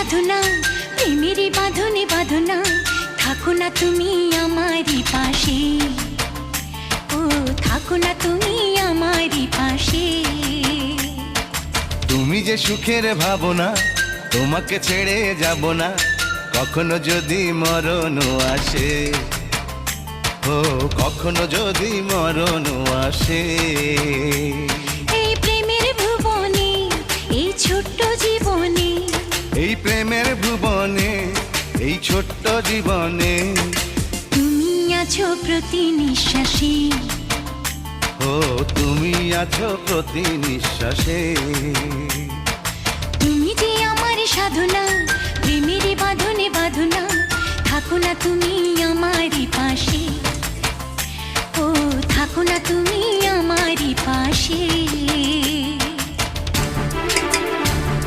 সাধনা, প্রেমেরই বাঁধনে বাঁধনা, থাকো না তুমি আমারই পাশে, ও থাকো না তুমি আমারই পাশে। তুমি যে সুখের ভাবনা, তোমাকে ছেড়ে যাব না, কখনো যদি মরণ আসে, ও কখনো যদি মরণ আসে। এই প্রেমের ভুবনে, এই ছোট্ট জীবনে, এই প্রেমের ভুবনে, এই ছোট্ট জীবনে, তুমি আছো প্রতি নিঃশ্বাসে, ও তুমি আছো প্রতি নিঃশ্বাসে। তুমি যে আমার সাধনা, প্রেমেরই বাঁধনে বাঁধনা, থাকো না তুমি আমারই পাশে, ও থাকো না তুমি আমারই পাশে।